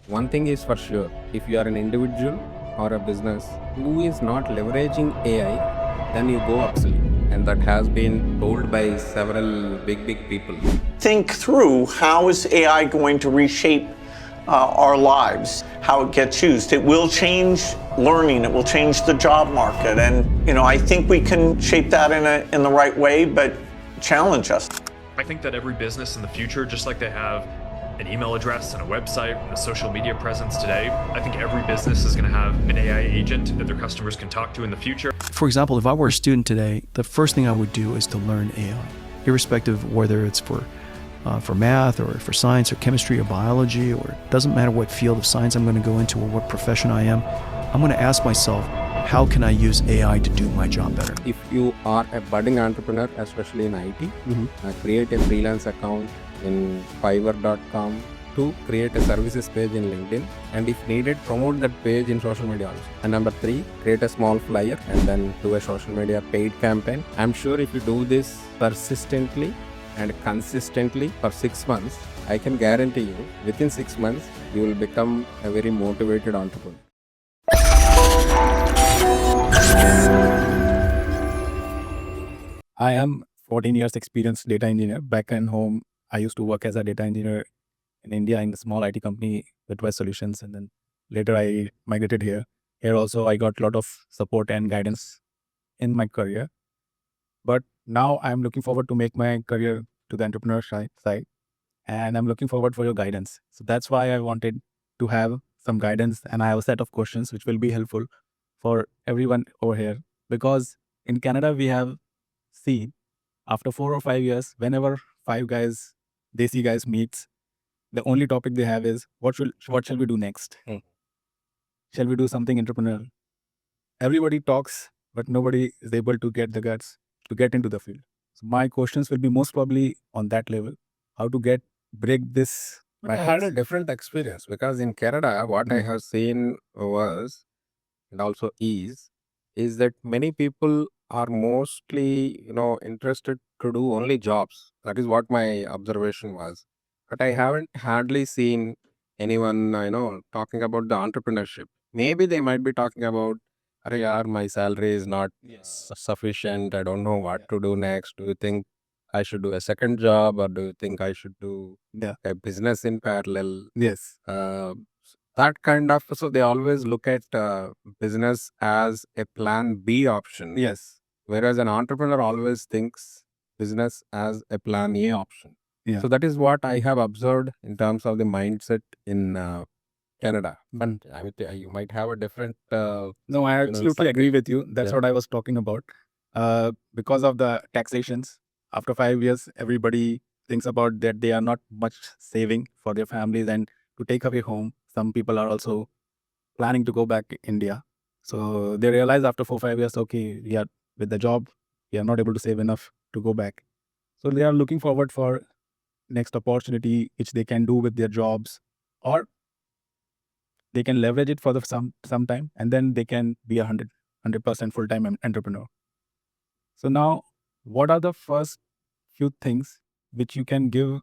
one thing is for sure, if you are an individual or a business who is not leveraging AI, then you go obsolete. And that has been told by several big people. Think through, how is AI going to reshape our lives, how it gets used. It will change learning, it will change the job market, and I think we can shape that in the right way, but challenge us. I think that every business in the future, just like they have an email address and a website and a social media presence today, I think every business is going to have an AI agent that their customers can talk to in the future. For example, if I were a student today, the first thing I would do is to learn AI, irrespective of whether it's for math or for science or chemistry or biology, or it doesn't matter what field of science I'm going to go into or what profession I am. I'm going to ask myself, how can I use AI to do my job better? If you are a budding entrepreneur, especially in IT, create a freelance account in Fiverr.com to create a services page in LinkedIn, and if needed, promote that page in social media also. And number 3, create a small flyer and then do a social media paid campaign. I'm sure if you do this persistently and consistently for 6 months, I can guarantee you within 6 months, you will become a very motivated entrepreneur. I am 14 years experienced data engineer. Back in home, I used to work as a data engineer in India in a small IT company, Bitwise Solutions, and then later I migrated here. Here also, I got a lot of support and guidance in my career. But now I'm looking forward to make my career to the entrepreneur side, and I'm looking forward for your guidance. So that's why I wanted to have some guidance, and I have a set of questions which will be helpful for everyone over here. Because in Canada, we have seen after 4 or 5 years, whenever 5 guys, Desi guys meets, the only topic they have is what shall we do next? Shall we do something entrepreneurial? Everybody talks, but nobody is able to get the guts to get into the field. So my questions will be most probably on that level, how to break this. I had a different experience because in Canada, what I have seen was, and also is that many people are mostly, interested to do only jobs. That is what my observation was. But I haven't hardly seen anyone, talking about the entrepreneurship. Maybe they might be talking about, "Arey yaar, my salary is not sufficient. I don't know what to do next. Do you think I should do a second job, or do you think I should do a business in parallel?" Yes. That kind of, so they always look at business as a plan B option. Yes. Whereas an entrepreneur always thinks business as a plan A option. Yeah. So that is what I have observed in terms of the mindset in Canada. But I mean, you might have a different. No, I absolutely agree with you. That's what I was talking about. Because of the taxations, after 5 years, everybody thinks about that they are not much saving for their families and to take away home. Some people are also planning to go back to India. So they realize after 4-5 years, okay, yeah, with the job, we are not able to save enough to go back. So they are looking forward for next opportunity, which they can do with their jobs, or they can leverage it for some time, and then they can be 100% full-time entrepreneur. So now, what are the first few things which you can give,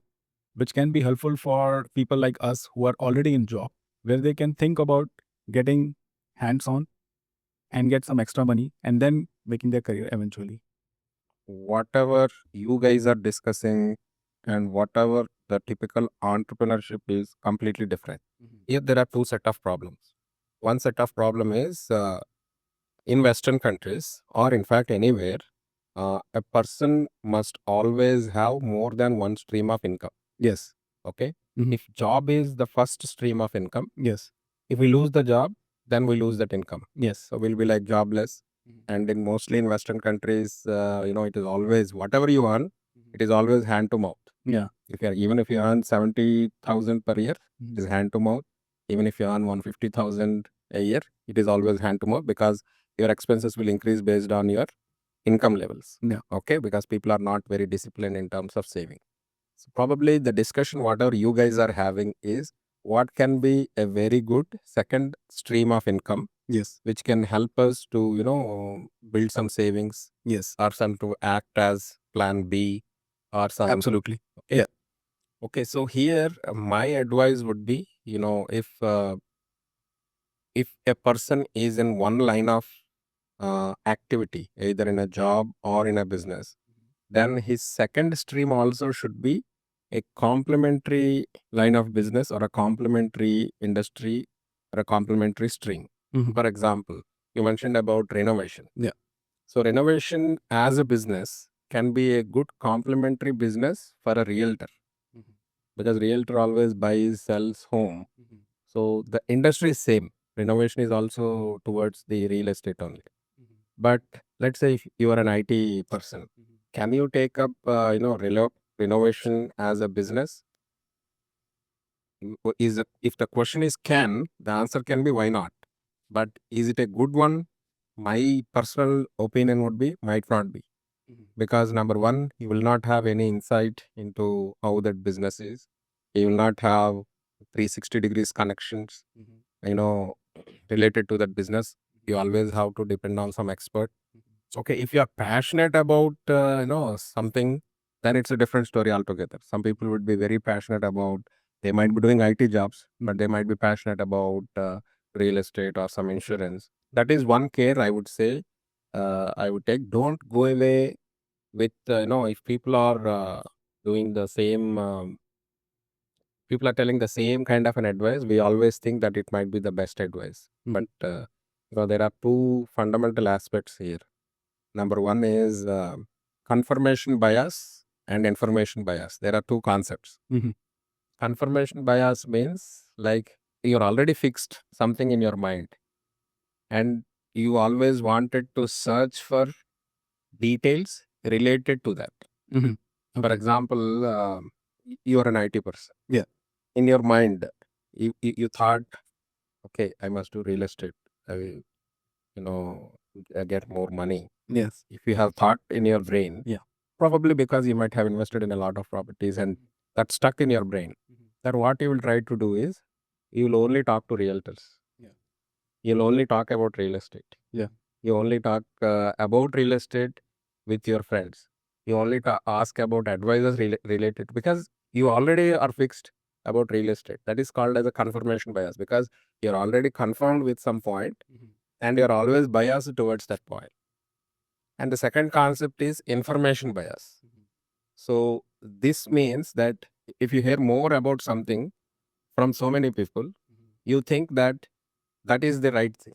which can be helpful for people like us who are already in job, where they can think about getting hands-on and get some extra money and then making their career eventually? Whatever you guys are discussing and whatever the typical entrepreneurship is completely different. Here there are two set of problems. One set of problem is in Western countries, or in fact anywhere, a person must always have more than one stream of income. Yes. Okay. If job is the first stream of income, Yes. if we lose the job, then we lose that income. Yes. So we'll be like jobless. And in mostly in Western countries, it is always whatever you earn, it is always hand to mouth. Yeah. Even if you earn 70,000 per year, it is hand to mouth. Even if you earn 150,000 a year, it is always hand to mouth, because your expenses will increase based on your income levels. Yeah. Okay, because people are not very disciplined in terms of saving. So probably the discussion whatever you guys are having is what can be a very good second stream of income. Yes. Which can help us to build some savings. Yes. Or some to act as plan B or some. Absolutely. Yeah. Okay, so here my advice would be, if a person is in one line of activity, either in a job or in a business, then his second stream also should be a complementary line of business or a complementary industry or a complementary stream. For example, you mentioned about renovation. Yeah. So renovation as a business can be a good complementary business for a realtor, because realtor always buys, sells home. So the industry is same. Renovation is also towards the real estate only. But let's say if you are an IT person, can you take up renovation as a business? If the question is can, the answer can be why not. But is it a good one? My personal opinion would be might not be, because number one, you will not have any insight into how that business is. You will not have 360 degrees connections, you know, related to that business. You always have to depend on some expert. Okay, if you are passionate about something, then it's a different story altogether. Some people would be very passionate about. They might be doing IT jobs, but they might be passionate about real estate or some insurance. That is one care I would say. I would take. Don't go away with if people are doing the same. People are telling the same kind of an advice. We always think that it might be the best advice, but there are two fundamental aspects here. Number one is confirmation bias and information bias. There are two concepts. Confirmation bias means like you're already fixed something in your mind and you always wanted to search for details related to that. For example, you're an IT person. Yeah. In your mind, you thought, okay, I must do real estate. I will, get more money. Yes. If you have thought in your brain, Yeah. probably because you might have invested in a lot of properties and that's stuck in your brain, then what you will try to do is you will only talk to realtors. Yeah. You'll only talk about real estate. Yeah. You only talk about real estate with your friends. You only ask about advisors related, because you already are fixed about real estate. That is called as a confirmation bias, because you're already confirmed with some point and you're always biased towards that point. And the second concept is information bias. So this means that if you hear more about something from so many people, you think that that is the right thing.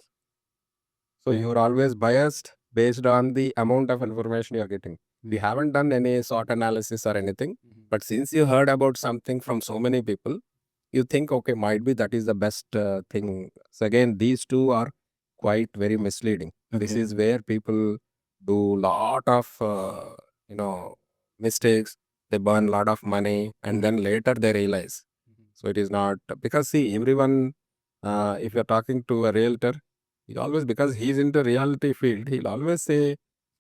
So you're always biased based on the amount of information you're getting. You haven't done any SWOT analysis or anything, but since you heard about something from so many people, you think, okay, might be that is the best thing. So again, these two are quite very misleading. This Okay. is where people do lot of mistakes. They burn a lot of money and then later they realize. So it is not, because see, everyone, if you're talking to a realtor, he always, because he's into reality field, he'll always say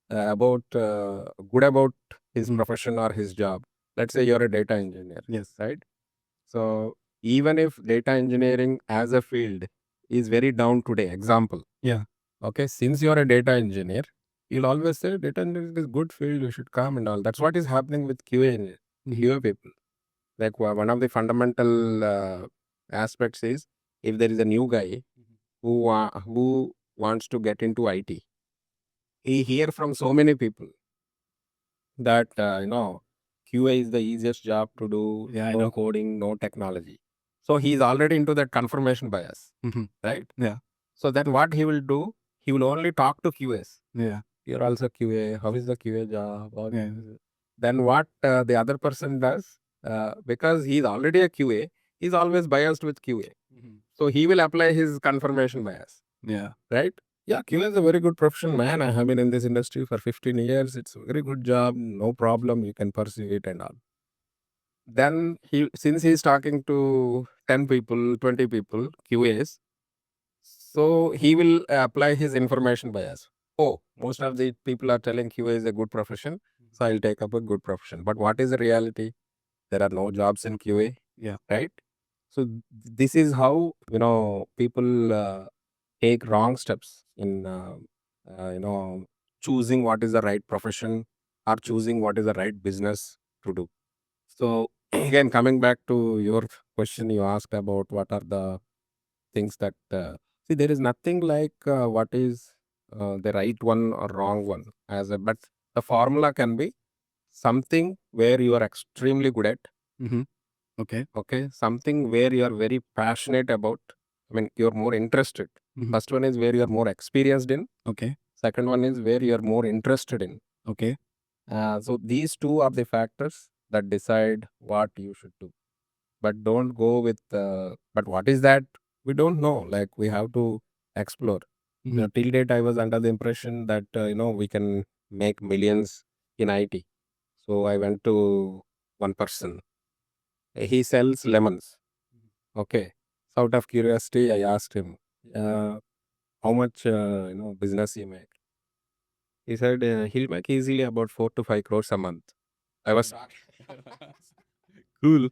about good about his profession or his job. Let's say you're a data engineer. Yes. Right. So even if data engineering as a field is very down today, example. Yeah. Okay, since you're a data engineer, you'll always say data engineering is good field, you should come and all. That's what is happening with QA people. Like one of the fundamental aspects is, if there is a new guy who wants to get into IT, he hear from so many people that QA is the easiest job to do. Yeah, I no know. coding, no technology. So he's already into that confirmation bias, right? Yeah. So then what he will do? He will only talk to QAs. Yeah. You're also QA. How is the QA job? Yeah. Then what the other person does? Because he's already a QA, he's always biased with QA. So he will apply his confirmation bias, Yeah. right? Yeah, QA is a very good profession, man. I have been in this industry for 15 years. It's a very good job. No problem. You can pursue it and all. Then since he's talking to 10 people, 20 people, QAs, so he will apply his information bias. Oh, most of the people are telling QA is a good profession, so I'll take up a good profession. But what is the reality? There are no jobs in QA. Yeah. Right? So this is how people take wrong steps in choosing what is the right profession or choosing what is the right business to do. So again, coming back to your question, you asked about what are the things that see. There is nothing like what is the right one or wrong one but the formula can be something where you are extremely good at. Mm-hmm. Okay. Okay, something where you are very passionate about. I mean, you're more interested. Mhm. First one is where you are more experienced in. Okay. Second one is where you are more interested in. Okay. So these two are the factors that decide what you should do. But don't go with. But what is that? We don't know. Like we have to explore. Mhm. Till date, I was under the impression that we can make millions in IT. So I went to one person. He sells lemons. Okay. So out of curiosity, I asked him, uh, how much business he make. He said he'll make easily about 4 to 5 crores a month. I was Cool.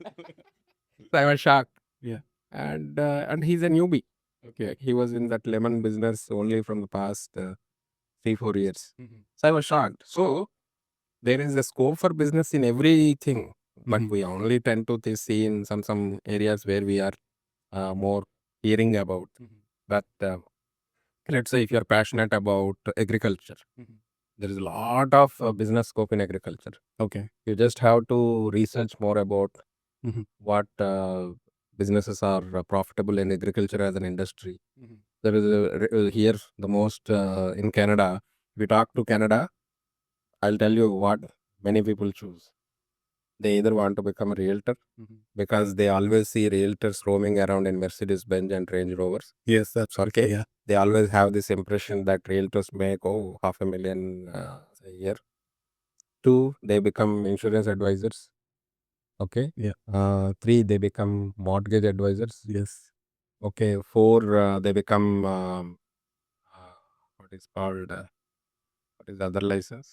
I was shocked, Yeah. and he's a newbie. Okay, he was in that lemon business only from the past 3 4 years. Mhm. So I was shocked. So there is a scope for business in everything, but Mhm. we only tend to see in some areas where we are more hearing about. Mhm. But let's say if you are passionate about agriculture, Mhm. there is a lot of business scope in agriculture. Okay. You just have to research more about Mhm. what businesses are profitable in agriculture as an industry. Mhm. There is here the most in Canada. If we talk to Canada, I'll tell you what many people choose. They either want to become a realtor Mhm. because they always see realtors roaming around in Mercedes Benz and Range Rovers. Yes, absolutely. Okay, Yeah. they always have this impression that realtors make 500,000 a year. Two, they become insurance advisors. Okay. Yeah. Three, they become mortgage advisors. Yes. Okay. Four, they become uh, what is called what is the other license?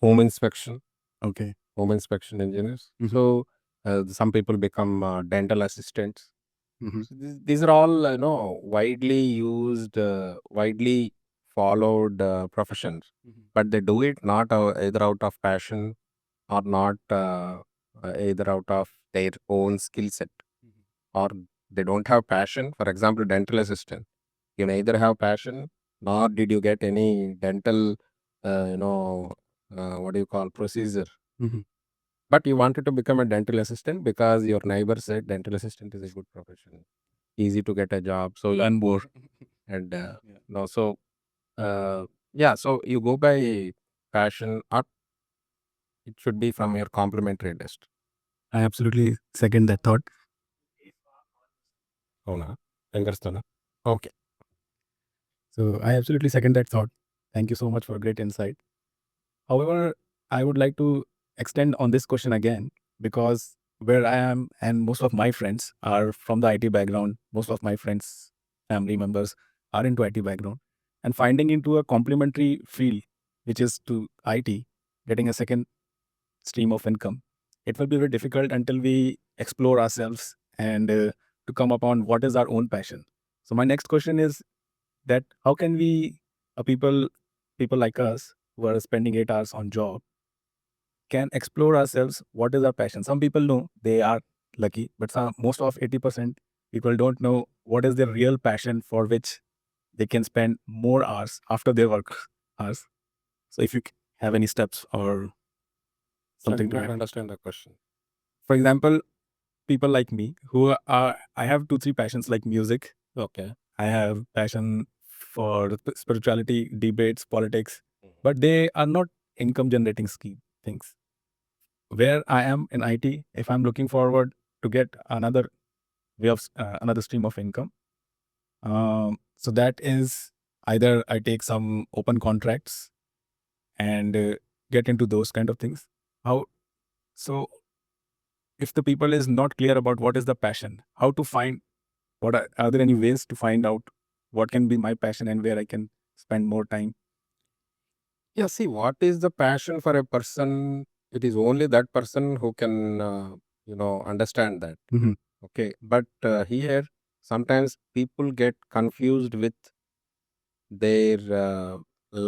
Home inspection, Okay. home inspection engineers. Mhm. So some people become dental assistants. Mhm. So these are all widely used, widely followed professions, Mhm. but they do it not either out of passion or not either out of their own skill set, Mhm. or they don't have passion. For example, dental assistant, you neither have passion nor did you get any dental what do you call procedure, Mhm. but you wanted to become a dental assistant because your neighbor said dental assistant is a good profession, easy to get a job, so learn more. And Yeah. no so yeah, so you go by passion, or it should be from your complementary list. I absolutely second that thought. అవునా? Venkateswara. Okay. So I absolutely second that thought. Thank you so much for a great insight. However, I would like to extend on this question again because where I am and most of my friends are from the IT background. Most of my friends, family members are into IT background, and finding into a complementary field, which is to IT, getting a second stream of income, it will be very difficult until we explore ourselves and to come upon what is our own passion. So my next question is that how can we, people like us who are spending 8 hours on job, can explore ourselves what is our passion. Some people know they are lucky, but most of 80% people don't know what is their real passion for which they can spend more hours after their work hours. So if you have any steps or something to Don't add. understand the question. For example, people like me who are, I have 2 3 passions like music. Okay. I have passion for spirituality, debates, politics, Mhm. but they are not income generating scheme things. Where I am in IT, if I'm looking forward to get another way of another stream of income, so that is either I take some open contracts and get into those kind of things. How so? If the people is not clear about what is the passion, how to find what are there any ways to find out what can be my passion and where I can spend more time? Yeah, see, what is the passion for a person? It is only that person who can, understand that. Mhm. Okay. But here, sometimes people get confused with their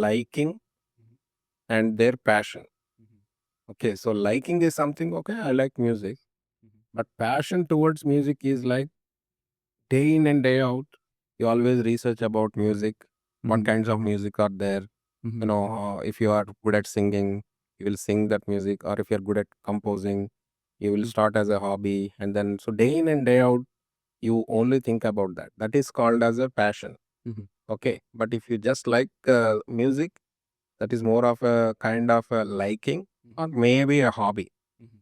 liking and their passion. Okay, so liking is something, okay, I like music, but passion towards music is like day in and day out. You always research about music, what kinds of music are there. You know, if you are good at singing, you will sing that music, or if you're good at composing, you will start as a hobby, and then so day in and day out, you only think about that. That is called as a passion. Okay, but if you just like music, that is more of a kind of a liking or maybe a hobby,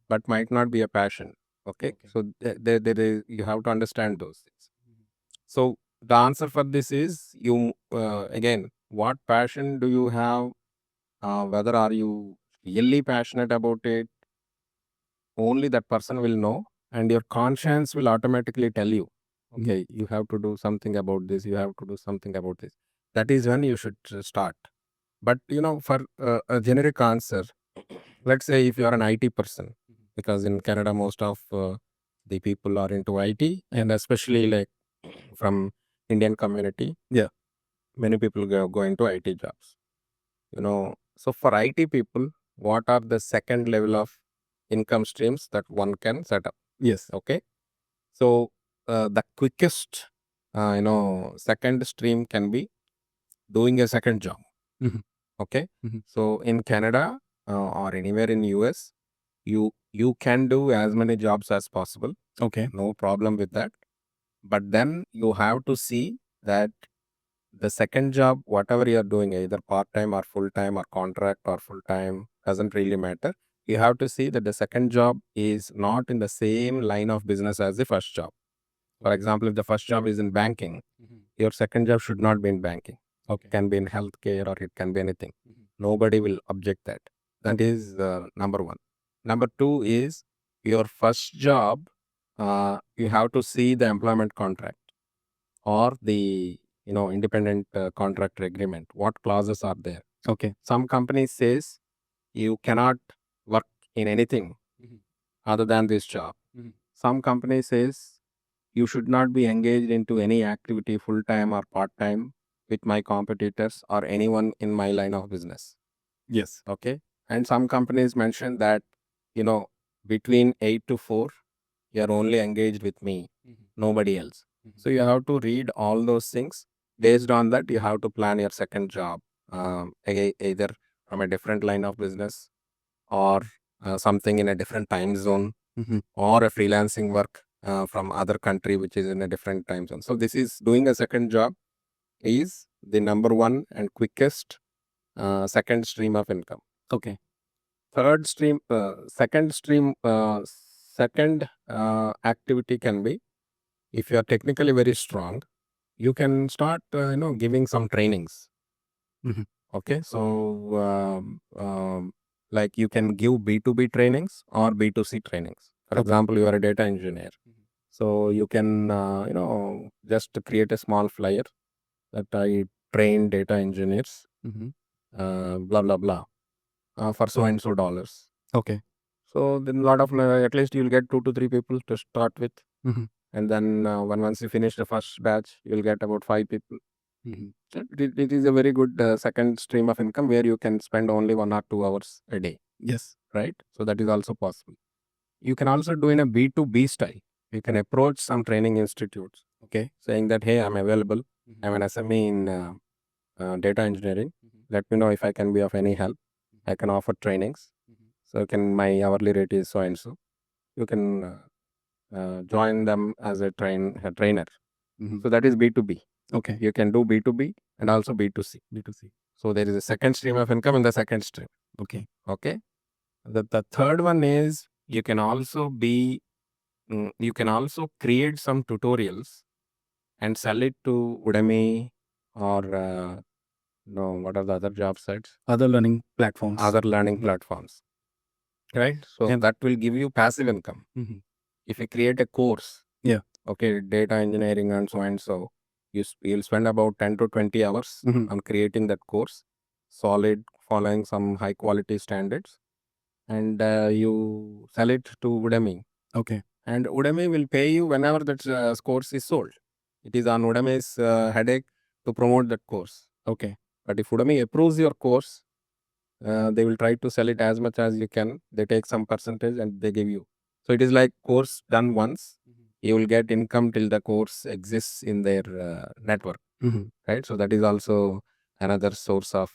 but might not be a passion. Okay, so you have to understand those things. So the answer for this is you again, what passion do you have? Whether are you really passionate about it? Only that person will know, and your conscience will automatically tell you, okay, you have to do something about this. You have to do something about this. That is when you should start. But for a generic answer, let's say if you are an IT person, because in Canada most of the people are into IT, and especially like from Indian community, many people go into IT jobs. So for IT people, what are the second level of income streams that one can set up? Yes. Okay, so the quickest, second stream can be doing a second job. Okay, so in Canada or anywhere in US, you can do as many jobs as possible. Okay. No problem with that. But then you have to see that the second job, whatever you are doing, either part time or full time or contract or full time, doesn't really matter. You have to see that the second job is not in the same line of business as the first job. For example, if the first job is in banking, your second job should not be in banking. Okay. It can be in healthcare or it can be anything. Nobody will object that. That is number one. Number two is your first job. You have to see the employment contract or the independent contractor agreement. What clauses are there? Okay. Some companies says you cannot work in anything other than this job. Some companies says you should not be engaged into any activity full time or part time with my competitors or anyone in my line of business. Yes. Okay, and some companies mention that between 8 to 4 you are only engaged with me, nobody else. So you have to read all those things. Based on that, you have to plan your second job, either from a different line of business or something in a different time zone, or a freelancing work from other country which is in a different time zone. So this is doing a second job is the number one and quickest second stream of income. Okay. Third stream, second activity can be, if you are technically very strong, you can start giving some trainings. Okay, so like you can give B2B trainings or B2C trainings. For example, you are a data engineer, so you can just create a small flyer that I train data engineers, blah blah blah, for so and so dollars. Okay. So then a lot of at least you'll get 2 to 3 people to start with, and then once you finish the first batch, you'll get about 5 people. It is a very good second stream of income where you can spend only 1 or 2 hours a day. Yes. Right? So that is also possible. You can also do in a B2B style. You can approach some training institutes, Okay. saying that, hey, I'm available. I'm an SME in data engineering. Let me know if I can be of any help. I can offer trainings. So my hourly rate is so and so. You can join them as a trainer. So that is B2B. Okay. You can do B2B and also B2C. B2C. So there is a second stream of income in the second stream. Okay. Okay. The third one is you can also create some tutorials and sell it to Udemy or what are the other job sites? Other learning platforms. Other learning platforms. Right. So that will give you passive income. If you create a course, okay, data engineering and so, you'll spend about 10 to 20 hours on creating that course, solid, following some high quality standards, and you sell it to Udemy. Okay. And Udemy will pay you whenever that course is sold. It is on Udemy's headache to promote that course. Okay. But if Udemy approves your course, they will try to sell it as much as you can. They take some percentage and they give you. So it is like course done once. You will get income till the course exists in their network, right? So that is also another source of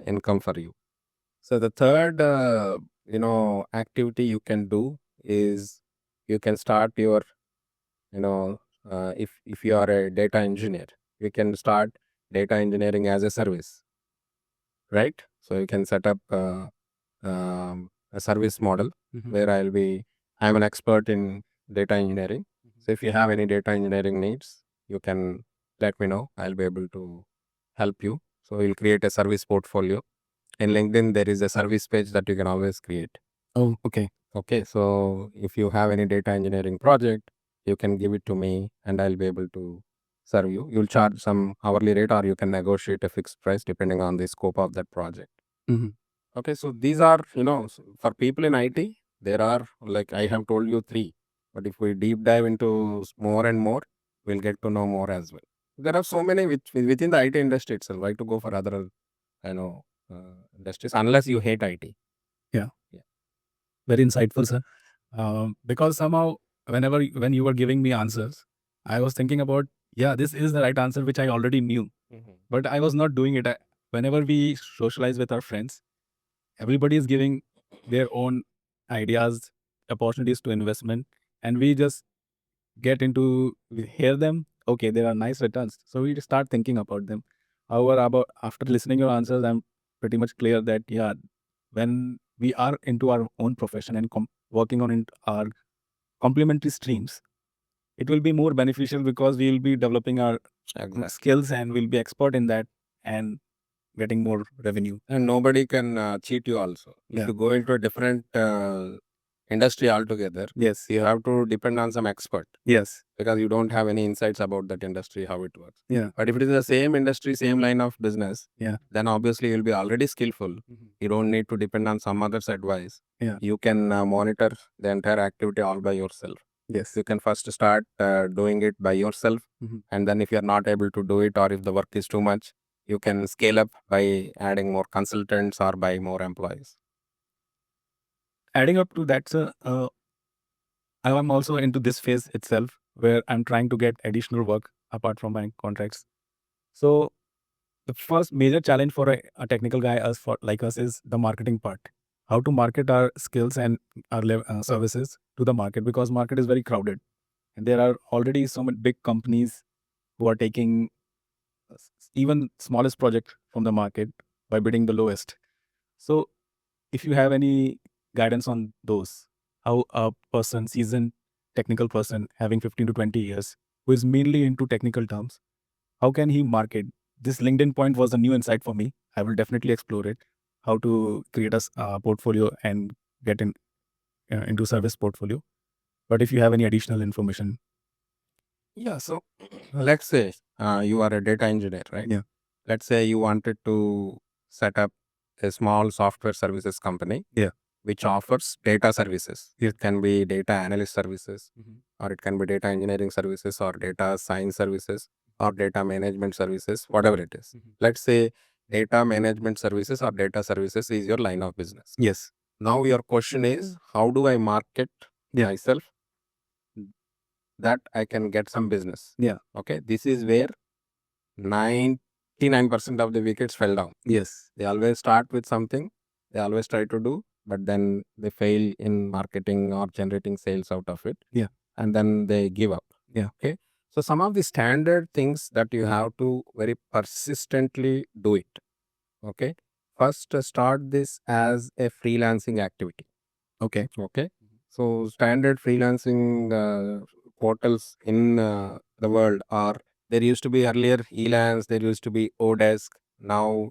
income for you. So the third, activity you can do is you can start your, if you are a data engineer, you can start data engineering as a service, right? So you can set up a service model where I'm an expert in data engineering. So if you have any data engineering needs, you can let me know. I'll be able to help you. So you'll create a service portfolio. In LinkedIn, there is a service page that you can always create. Oh, okay. Okay, so if you have any data engineering project, you can give it to me and I'll be able to serve you. You'll charge some hourly rate or you can negotiate a fixed price depending on the scope of that project. Okay, so these are, for people in IT, there are, like I have told you, three. But if we deep dive into more and more, we'll get to know more as well. There are so many within the IT industry itself. Why to go for other, industries unless you hate IT? Yeah. Yeah. Very insightful, sir. Because somehow, when you were giving me answers, I was thinking about, yeah, this is the right answer, which I already knew, but I was not doing it. Whenever we socialize with our friends, everybody is giving their own ideas, opportunities to investment, and we just we hear them. Okay, there are nice returns, so we start thinking about them. However, after listening your answers, I'm pretty much clear that, yeah, when we are into our own profession and working on our complementary streams, it will be more beneficial because we will be developing our skills and we'll be expert in that and getting more revenue. And nobody can cheat you also. If Yeah. you go into a different industry altogether, Yes. you have to depend on some expert Yes. because you don't have any insights about that industry, how it works. Yeah. But if it is the same industry, same line of business, Yeah. then obviously you'll be already skillful. You don't need to depend on some other's advice. Yeah. You can monitor the entire activity all by yourself. Yes. You can first start doing it by yourself. And then if you're not able to do it or if the work is too much, you can scale up by adding more consultants or by more employees. Adding up to that, sir, I'm also into this phase itself where I'm trying to get additional work apart from my contracts. So the first major challenge for a technical guy like us is the marketing part. How to market our skills and our services to the market, because market is very crowded and there are already so many big companies who are taking even smallest project from the market by bidding the lowest. So if you have any guidance on those, how a person, seasoned technical person having 15 to 20 years, who is mainly into technical terms, how can he market? This LinkedIn point was a new insight for me. I will definitely explore it. How to create a portfolio and get into service portfolio. But if you have any additional information. Yeah, so let's say you are a data engineer, right? Yeah. Let's say you wanted to set up a small software services company, Yeah. which offers data services. It can be data analyst services, or it can be data engineering services, or data science services, or data management services, whatever it is. Let's say data management services or data services is your line of business. Yes. Now your question is, how do I market myself that I can get some business? Yeah. Okay, this is where 99% of the wickets fell down. Yes. They always start with something, they always try to do, but then they fail in marketing or generating sales out of it. Yeah. And then they give up. Yeah. Okay. So some of the standard things that you have to very persistently do it. Okay. First, start this as a freelancing activity. Okay. Okay. So standard freelancing portals in the world are, there used to be earlier Elance, there used to be Odesk. Now,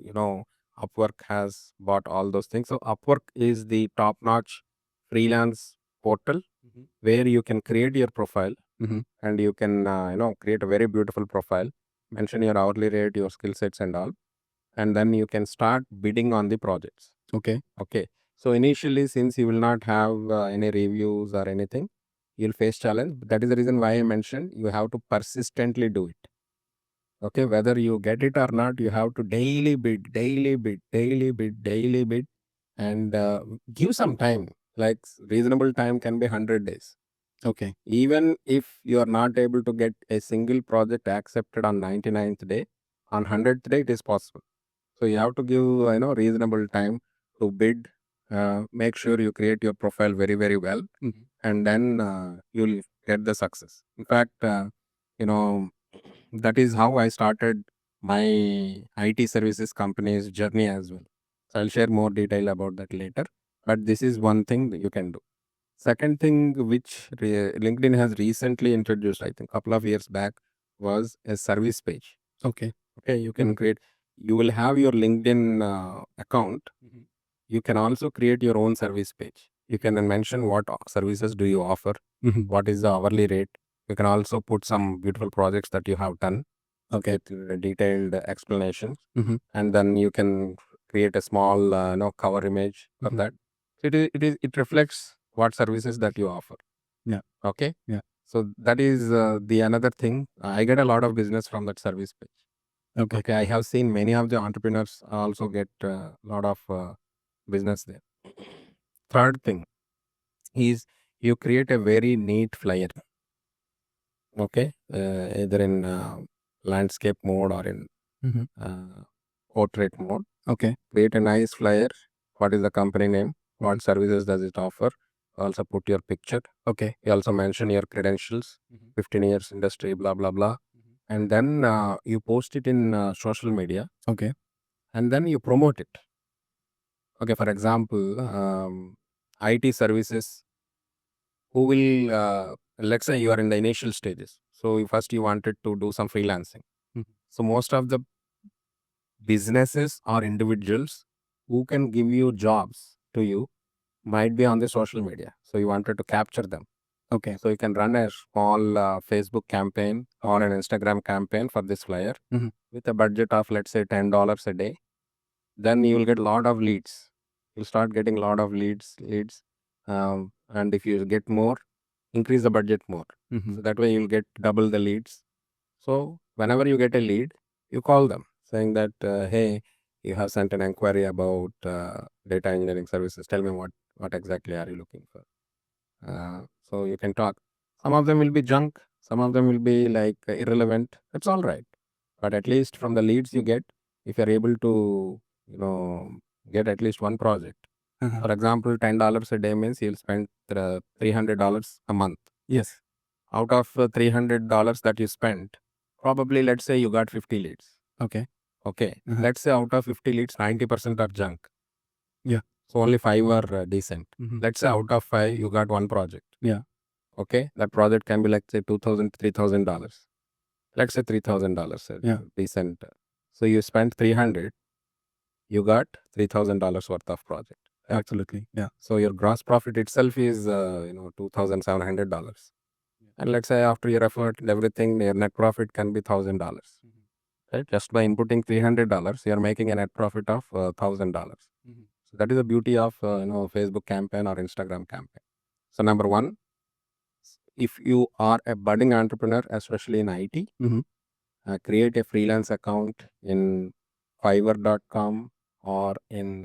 Upwork has bought all those things. So Upwork is the top notch freelance portal where you can create your profile and you can, create a very beautiful profile, mention your hourly rate, your skill sets and all. And then you can start bidding on the projects. Okay. Okay. So initially, since you will not have any reviews or anything, you'll face challenge. That is the reason why I mentioned you have to persistently do it. Okay. Whether you get it or not, you have to daily bid, daily bid, daily bid, daily bid. and give some time. Like reasonable time can be 100 days. Okay. Even if you are not able to get a single project accepted on 99th day, on 100th day it is possible. So you have to give reasonable time to bid. Make sure you create your profile very very well, and then you'll get the success. In fact, that is how I started my IT services company's journey as well. So I'll share more detail about that later. But this is one thing that you can do. Second thing which LinkedIn has recently introduced, I think, couple of years back, was a service page. Okay. Okay, you can create. You will have your LinkedIn account. You can also create your own service page. You can then mention what services do you offer, what is the hourly rate. You can also put some beautiful projects that you have done. Okay. With detailed explanations, and then you can create a small cover image for that. It reflects what services that you offer. Yeah. Okay. Yeah. So that is the another thing. I get a lot of business from that service page. Okay. Okay, I have seen many of the entrepreneurs also get a lot of business there. Third thing is you create a very neat flyer. Okay, either in landscape mode or in portrait mode. Okay. Create a nice flyer. What is the company name? What services does it offer? Also put your picture. Okay. You also mention your credentials, 15 years industry, blah blah blah, and then you post it in social media. Okay. And then you promote it. Okay, for example, IT services, who will, let's say you are in the initial stages. So first you wanted to do some freelancing. So most of the businesses or individuals who can give you jobs to you might be on the social media. So you wanted to capture them. Okay. So you can run a small Facebook campaign or an Instagram campaign for this flyer with a budget of, let's say, $10 a day. Then you will get a lot of leads. You'll start getting a lot of leads. And if you get more, increase the budget more. So that way you'll get double the leads. So whenever you get a lead, you call them saying that, hey, you have sent an inquiry about data engineering services. Tell me what exactly are you looking for? So you can talk. Some of them will be junk. Some of them will be like irrelevant. That's all right. But at least from the leads you get, if you're able to, get at least one project. For example, $10 a day means you'll spend $300 a month. Yes. Out of $300 that you spent, probably let's say you got 50 leads. Okay. Okay. Let's say out of 50 leads, 90% are junk. Yeah. So only 5 are decent. Let's say out of 5, you got one project. Yeah. Okay. That project can be like say $2,000, $3,000. Let's say $3,000. Yeah. Decent. So you spent 300, you got $3,000 worth of project. Absolutely. Yeah. So your gross profit itself is $2,700. And let's say after your effort and everything, your net profit can be $1,000. Right? Just by inputting $300, you are making a net profit of $1,000. So that is the beauty of Facebook campaign or Instagram campaign. So number one, if you are a budding entrepreneur, especially in IT, create a freelance account in Fiverr.com or in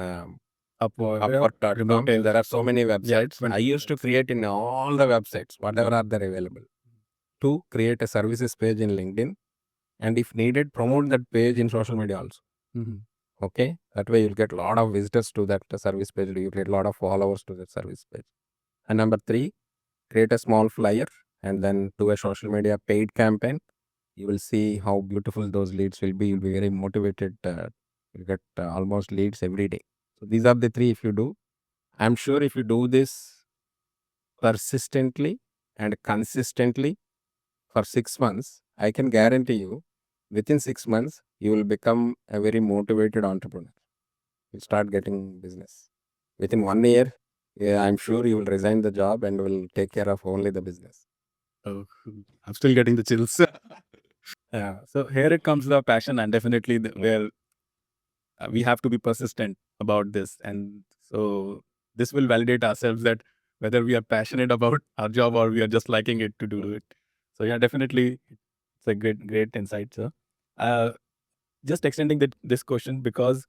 Upwork.com. There are so many websites. I used to create in all the websites, whatever are there available. To create a services page in LinkedIn, and if needed, promote that page in social media also. Okay, that way you'll get a lot of visitors to that service page. You get a lot of followers to that service page. And number three, create a small flyer and then do a social media paid campaign. You will see how beautiful those leads will be. You'll be very motivated. You get almost leads every day. So these are the three. If you do, I'm sure if you do this persistently and consistently for 6 months, I can guarantee you within 6 months, you will become a very motivated entrepreneur. You'll start getting business. Within 1 year, yeah, I'm sure you will resign the job and will take care of only the business. Oh, I'm still getting the chills. Yeah. So here it comes the passion, and definitely where we have to be persistent about this. And so this will validate ourselves that whether we are passionate about our job or we are just liking it to do it. So yeah, definitely it's a great insight, sir. Just extending this question, because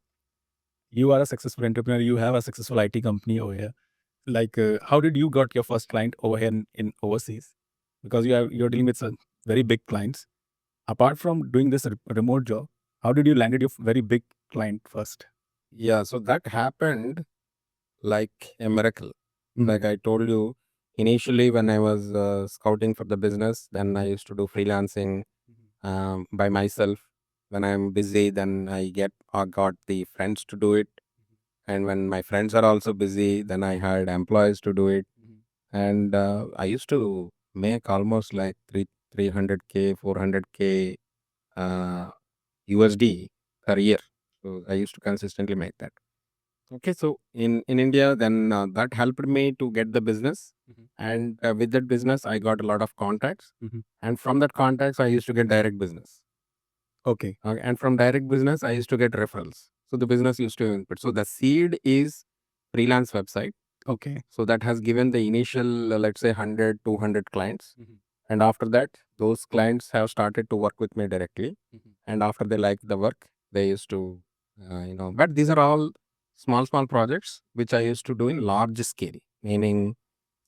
you are a successful entrepreneur. You have a successful IT company over here. Like, how did you got your first client over here in overseas? Because you're dealing with some very big clients. Apart from doing this remote job, how did you landed your very big client first? Yeah, so that happened like a miracle. Like I told you, initially when I was scouting for the business, then I used to do freelancing by myself. When I'm busy, then I got the friends to do it. And when my friends are also busy, then I hired employees to do it. And I used to make almost like 300K, 400K USD per year. So I used to consistently make that. Okay, so in India, then that helped me to get the business, and with that business, I got a lot of contacts, and from that contacts, I used to get direct business. Okay. And from direct business, I used to get referrals. So the business used to input. So the seed is freelance website. Okay. So that has given the initial, let's say 100, 200 clients, and after that, those clients have started to work with me directly, and after they liked the work, they used to, But these are all small projects which I used to do in large scale, meaning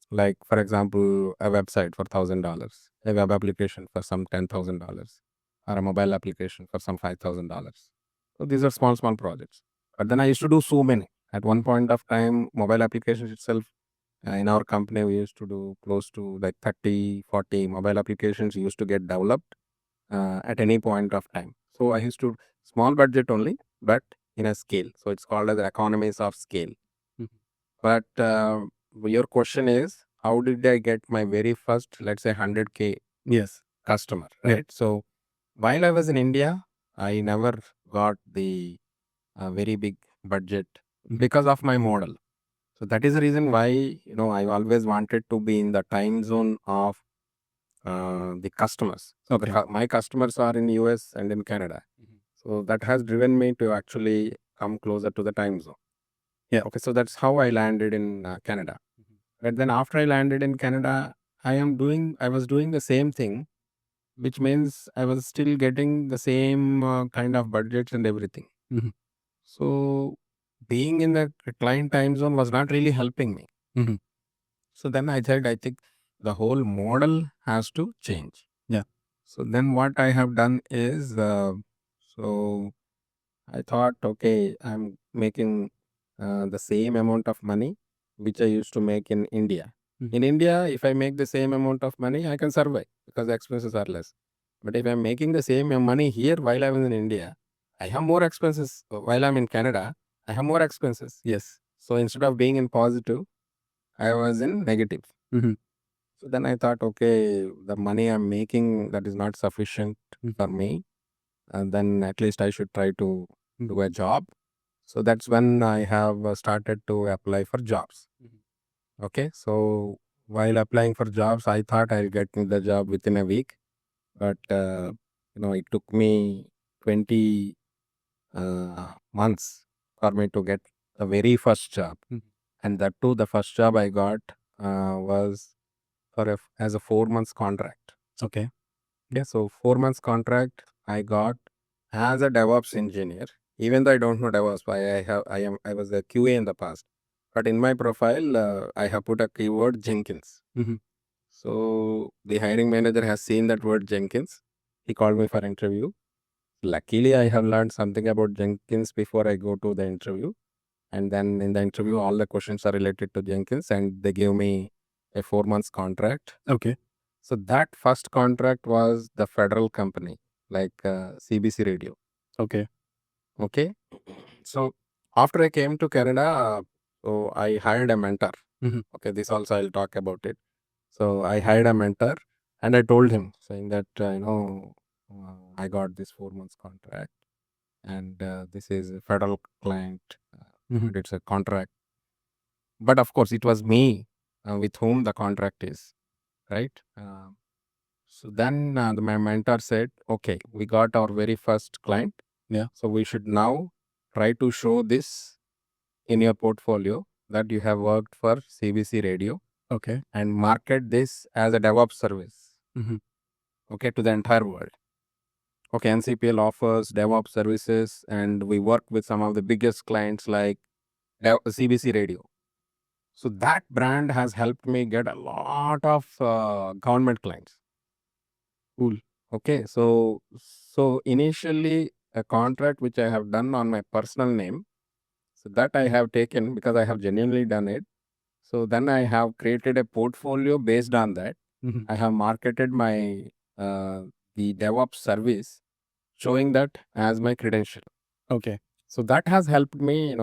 like for example a website for $1,000, a web application for some $10,000, or a mobile application for some $5,000. So these are small projects, but then I used to do so many at one point of time. Mobile applications itself, in our company we used to do close to like 30-40 mobile applications used to get developed at any point of time. So I used to small budget only, but in a scale. So it's called as economies of scale. But your question is, how did I get my very first, let's say 100K Yes. customer, right? So while I was in India, I never got the very big budget because of my model. So that is the reason why, I always wanted to be in the time zone of the customers. So Okay. my customers are in US and in Canada. So that has driven me to actually come closer to the time zone. Yeah. Okay, so that's how I landed in Canada. But then after I landed in Canada, I was doing the same thing, which means I was still getting the same kind of budgets and everything. So being in the client time zone was not really helping me. So then I said, I think the whole model has to change. Yeah. So then what I have done is, so I thought, okay, I'm making the same amount of money which I used to make in India. In India, if I make the same amount of money, I can survive because the expenses are less. But if I'm making the same money here while I'm in India, I have more expenses. While I'm in Canada, I have more expenses. Yes. So instead of being in positive, I was in negative. So then I thought, okay, the money I'm making, that is not sufficient for me. And then at least I should try to do a job. So that's when I have started to apply for jobs. Okay. So while applying for jobs, I thought I'll get the job within a week. But, it took me 20 months for me to get the very first job. And that too, the first job I got was as a 4 months contract. Okay. Yeah, so 4 months contract I got as a DevOps engineer. Even though I don't know DevOps, I was a QA in the past. But in my profile, I have put a keyword Jenkins. So the hiring manager has seen that word Jenkins. He called me for interview. Luckily, I have learned something about Jenkins before I go to the interview. And then in the interview, all the questions are related to Jenkins, and they gave me a 4 months contract. Okay. So that first contract was the federal company, like CBC Radio. Okay. Okay. So after I came to Canada, so I hired a mentor. Okay, this also I'll talk about it. So I hired a mentor, and I told him saying that I got this 4 months contract, and this is a federal client, and it's a contract. But of course, it was me with whom the contract is, right? So then my mentor said, okay, we got our very first client. Yeah. So we should now try to show this in your portfolio that you have worked for CBC Radio. Okay. And market this as a DevOps service. Okay, to the entire world. Okay, NCPL offers DevOps services, and we work with some of the biggest clients like CBC Radio. So that brand has helped me get a lot of government clients. Cool. Okay, so initially a contract which I have done on my personal name, so that I have taken because I have genuinely done it. So then I have created a portfolio based on that. Mhm. I have marketed my the DevOps service, showing that as my credential. Okay. So that has helped me,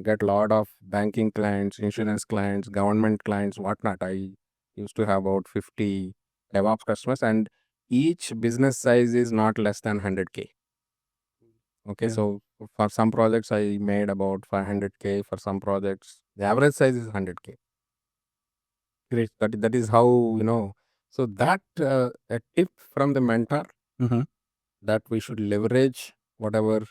get a lot of banking clients, insurance clients, government clients, whatnot. I used to have about 50 DevOps customers, and each business size is not less than 100K. Okay, Yeah. so for some projects I made about 500K. For some projects, the average size is 100K. Great. That is how, So that a tip from the mentor, Mhm. that we should leverage whatever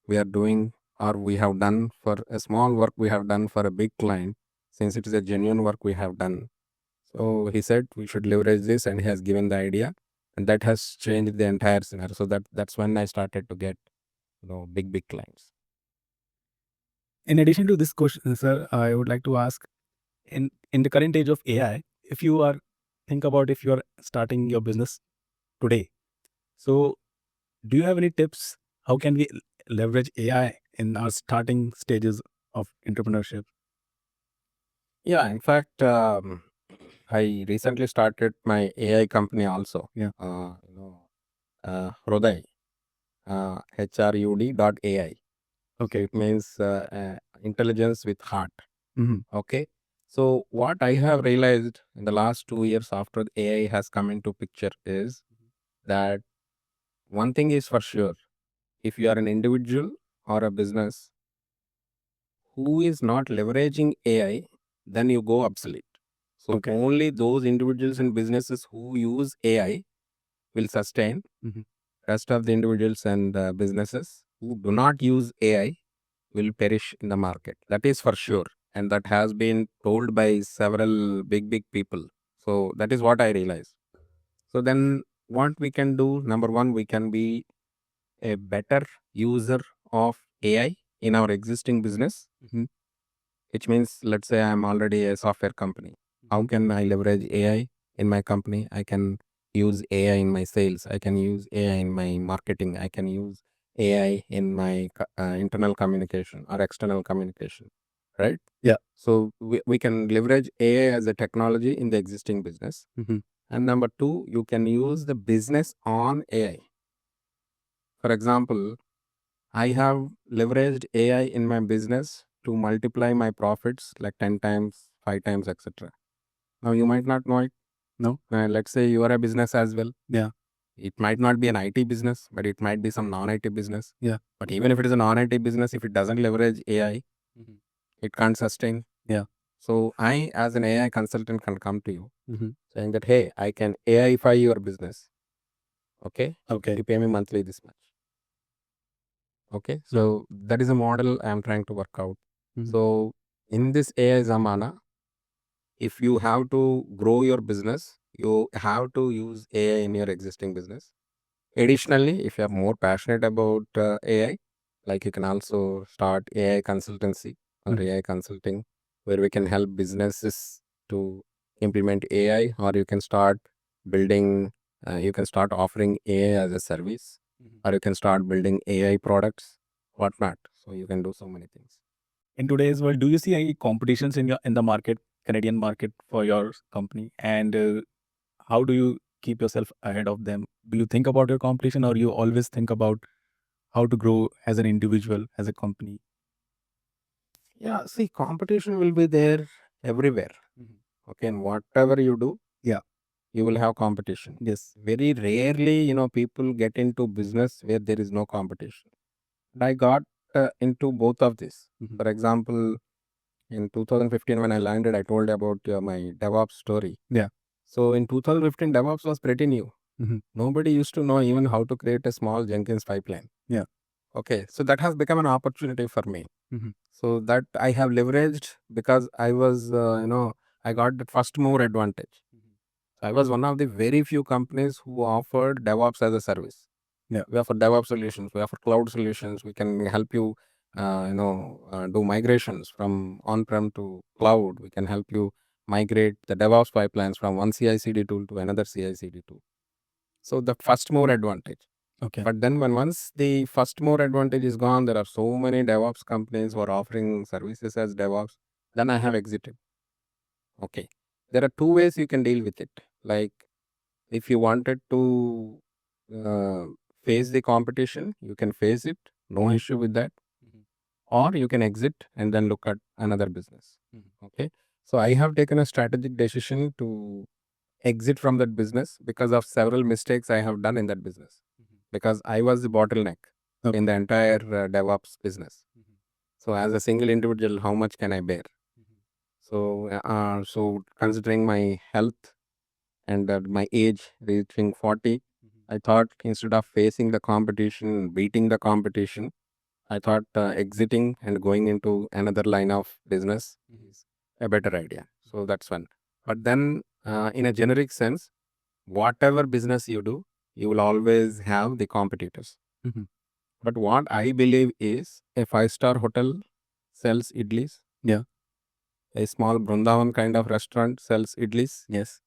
we are doing or we have done for a small work we have done for a big client, since it is a genuine work we have done. So he said we should leverage this, and he has given the idea, and that has changed the entire scenario. So that's when I started to get, big clients. In addition to this question, sir, I would like to ask, in the current age of AI, if you are think about if you are starting your business today, so do you have any tips? How can we leverage AI in our starting stages of entrepreneurship? Yeah, in fact, I recently started my AI company also. Yeah. Hruday, HRUD.ai. So Okay. it means intelligence with heart. Mhm. Okay. So what I have realized in the last 2 years after AI has come into picture is that one thing is for sure: if you are an individual or a business who is not leveraging AI, then you go obsolete. So Okay. only those individuals and businesses who use AI will sustain. Mhm. Rest of the individuals and businesses who do not use AI will perish in the market. That is for sure. And that has been told by several big people. So that is what I realized. So then what we can do, number one, we can be a better user of AI in our existing business, Mhm. which means, let's say I'm already a software company. How Mhm. can I leverage AI in my company? I can use AI in my sales. I can use AI in my marketing. I can use AI in my internal communication or external communication, right? Yeah. So we can leverage AI as a technology in the existing business. Mhm. And number two, you can use the business on AI. For example, I have leveraged AI in my business to multiply my profits like 10 times, 5 times, etc. Now, you might not know it. No. Let's say you are a business as well. Yeah. It might not be an IT business, but it might be some non-IT business. Yeah. But even if it is a non-IT business, if it doesn't leverage AI, Mhm. it can't sustain. Yeah. So I, as an AI consultant, can come to you Mhm. saying that, hey, I can AIify your business. Okay. Okay. You pay me monthly this much. Okay. Yeah. So that is a model I am trying to work out. Mhm. So in this AI Zamana, if you have to grow your business, you have to use AI in your existing business. Additionally, if you are more passionate about AI, like you can also start AI consultancy or Mhm. AI consulting, where we can help businesses to implement AI, or you can start building, you can start offering AI as a service, Mhm. or you can start building AI products, whatnot. So you can do so many things. In today's world, do you see any competitions in the market, Canadian market, for your company? And how do you keep yourself ahead of them? Do you think about your competition, or you always think about how to grow as an individual, as a company? Yeah, see, competition will be there everywhere. Mhm. Okay, and whatever you do, Yeah. you will have competition. Yes. Very rarely, people get into business where there is no competition. And I got into both of this. Mhm. For example, in 2015, when I landed, I told you about my DevOps story. Yeah. So in 2015, DevOps was pretty new. Mhm. Nobody used to know even how to create a small Jenkins pipeline. Yeah. Okay, so that has become an opportunity for me. Mhm. So that I have leveraged because I was, I got the first mover advantage. I was one of the very few companies who offered DevOps as a service. Yeah. We offer DevOps solutions. We offer cloud solutions. We can help you, do migrations from on-prem to cloud. We can help you migrate the DevOps pipelines from one CI/CD tool to another CI/CD tool. So the first mover advantage. Okay. But then once the first mover advantage is gone, there are so many DevOps companies who are offering services as DevOps. Then I have exited. Okay. There are two ways you can deal with it. Like if you wanted to uh, face the competition, you can face it. No issue with that. Or you can exit and then look at another business. Okay. So I have taken a strategic decision to exit from that business because of several mistakes I have done in that business. Because I was the bottleneck in the entire DevOps business. So as a single individual, how much can I bear? So considering my health and my age reaching 40, I thought instead of facing the competition, beating the competition, I thought exiting and going into another line of business is a better idea. So that's one. But then, in a generic sense, whatever business you do, you will always have the competitors. But what I believe is a five-star hotel sells idlis. Yeah. A small Brundavan kind of restaurant sells idlis. Yes.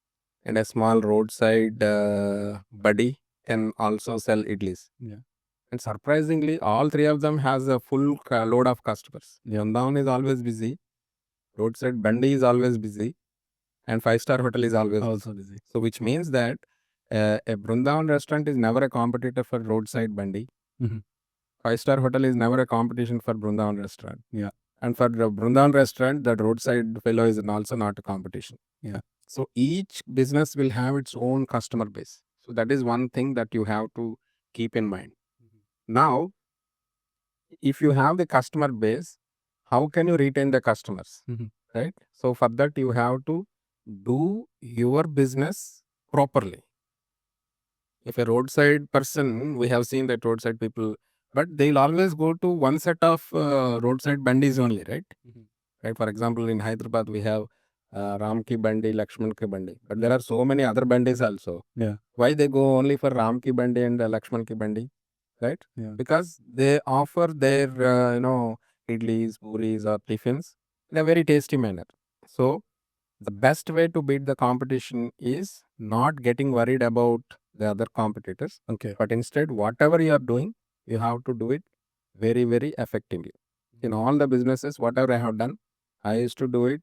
And a small roadside buddy can also sell idlis. Yeah. And surprisingly, all three of them has a full load of customers. Brundavan is always busy. Roadside Bandi is always busy. And five-star hotel is always Also busy. So which means that a Brundavan restaurant is never a competitor for roadside Bandi. Five-star hotel is never a competition for Brundavan restaurant. Yeah. And for the Brundavan restaurant, that roadside fellow is also not a competition. Yeah. So each business will have its own customer base. So that is one thing that you have to keep in mind. Now, if you have the customer base, how can you retain the customers? Right? So for that, you have to do your business properly. If a roadside person, we have seen that roadside people, but they'll always go to one set of roadside bandis only, right? Right. For example, in Hyderabad, we have Ram ki bandi, Lakshman ki bandi, but there are so many other bandis also. Yeah. Why they go only for Ram ki bandi and Lakshman ki bandi, right? Yeah. Because they offer their, idlis, puris or tiffins in a very tasty manner. So the best way to beat the competition is not getting worried about the other competitors. Okay. But instead, whatever you are doing, you have to do it very, very effectively. In all the businesses, whatever I have done, I used to do it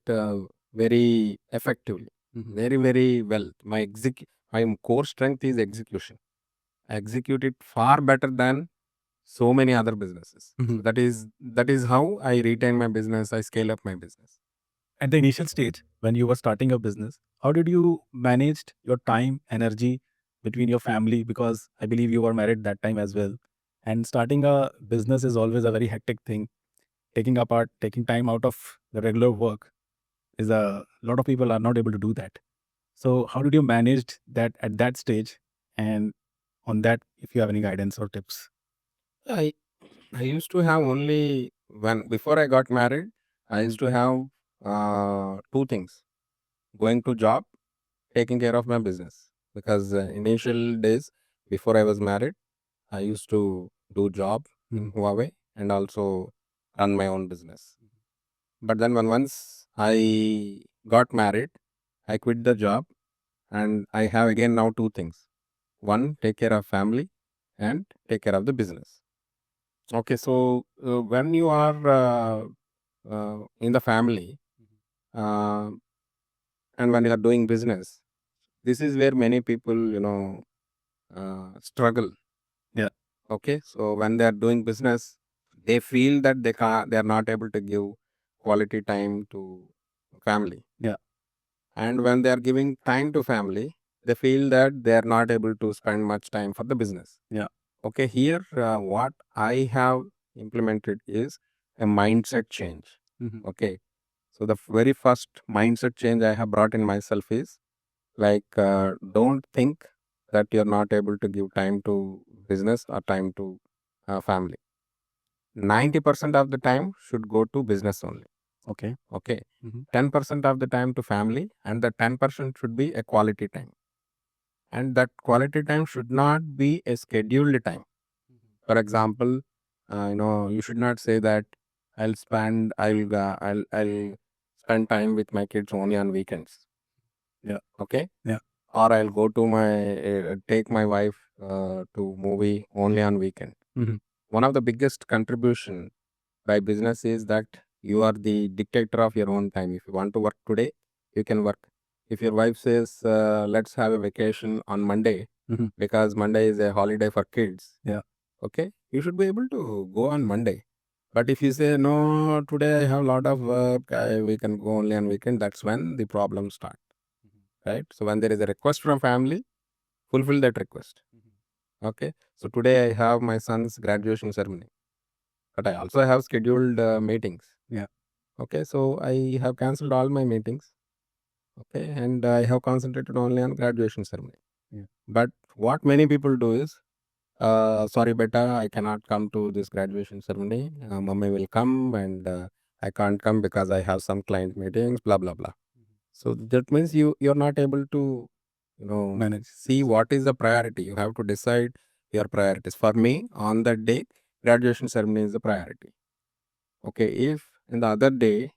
very effectively, very, very well. My core strength is execution. I execute it far better than so many other businesses. So that is how I retain my business. I scale up my business. At the initial stage, when you were starting a business, how did you manage your time, energy between your family? Because I believe you were married that time as well. And starting a business is always a very hectic thing. Taking time out of the regular work is a lot of people are not able to do that. So how did you manage that at that stage? And on that, if you have any guidance or tips. I I used to have only before I got married, I used to have two things: going to job, taking care of my business. Because initial days before I was married, I used to do job in Huawei and also run my own business. But then once I got married, I quit the job and I have again now two things. One, take care of family and take care of the business. Okay, so when you are in the family uh, and when you are doing business, this is where many people, struggle. Yeah. Okay, so when they are doing business, they feel that they are not able to give quality time to family. Yeah. And when they are giving time to family, they feel that they are not able to spend much time for the business. Yeah. Okay, here what I have implemented is a mindset change. Okay, so the very first mindset change I have brought in myself is like don't think that you're not able to give time to business or time to family. 90% of the time should go to business only. Okay. Okay, 10% of the time to family, and the 10% should be a quality time. and that quality time should not be a scheduled time. For example, you should not say that I'll spend time with my kids only on weekends. Yeah. Okay. Yeah. Or I'll go to take my wife to movie only on weekend. Mhm. One of the biggest contribution by business is that you are the dictator of your own time. If you want to work today, you can work. If your wife says, let's have a vacation on Monday, Mhm. because Monday is a holiday for kids, Yeah. okay, you should be able to go on Monday. But if you say, no, today I have a lot of work, we can go only on weekend, that's when the problems start, right? So when there is a request from family, fulfill that request. Okay. So today I have my son's graduation ceremony, but I also have scheduled meetings. Yeah. Okay. So I have cancelled all my meetings. Okay. And I have concentrated only on graduation ceremony. Yeah. But what many people do is, sorry, beta, I cannot come to this graduation ceremony. Mummy will come, and I can't come because I have some client meetings, blah, blah, blah. So that means you're not able to, Manage. see what is the priority. You have to decide your priorities. For me, on that day, graduation ceremony is the priority. Okay, if in the other day,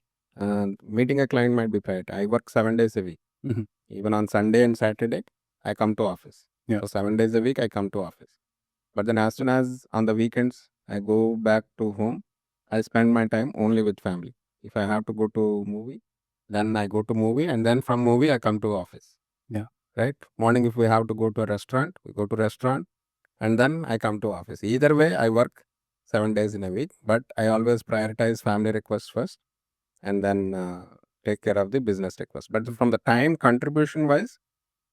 meeting a client might be priority. I work 7 days a week. Mhm. Even on Sunday and Saturday, I come to office. Yeah. So 7 days a week, I come to office. But then as soon as on the weekends, I go back to home, I spend my time only with family. If I have to go to movie, then I go to movie, and then from movie, I come to office. Yeah. Right? Morning, if we have to go to a restaurant, we go to restaurant, and then I come to office. Either way, I work 7 days in a week, but I always prioritize family requests first, and then take care of the business requests. But from the time contribution wise,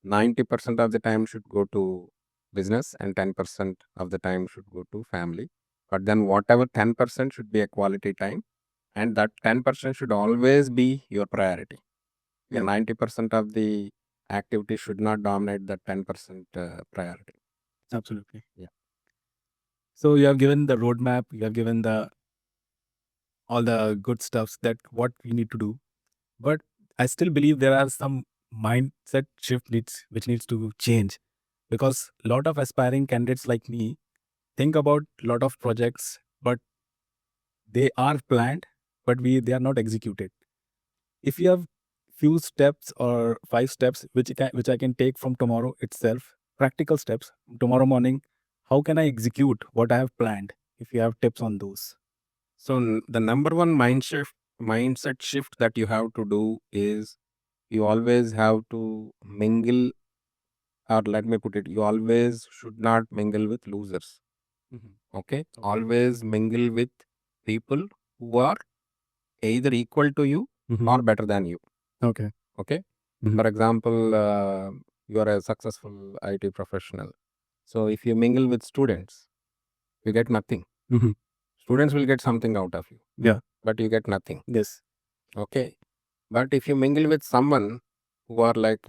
90% of the time should go to business, and 10% of the time should go to family. But then whatever 10% should be a quality time, and that 10% should always be your priority. Yeah. 90% of the activity should not dominate the 10% priority. Absolutely. Yeah. So you have given the roadmap, you have given all the good stuffs that what we need to do. But I still believe there are some mindset shift which needs to change, because a lot of aspiring candidates like me think about a lot of projects, but they are planned, but they are not executed. If you have few steps or 5 steps which I can take from tomorrow itself, practical steps tomorrow morning, how can I execute what I have planned? If you have tips on those. So the number one mindset shift that you have to do is you always have to mingle, or let me put it, you always should not mingle with losers. Okay. Always mingle with people who are either equal to you or better than you. Okay. Okay. Mhm. For example, you are a successful IT professional. So if you mingle with students, you get nothing. Mhm. Students will get something out of you, Yeah. but you get nothing. Yes. Okay. But if you mingle with someone who are like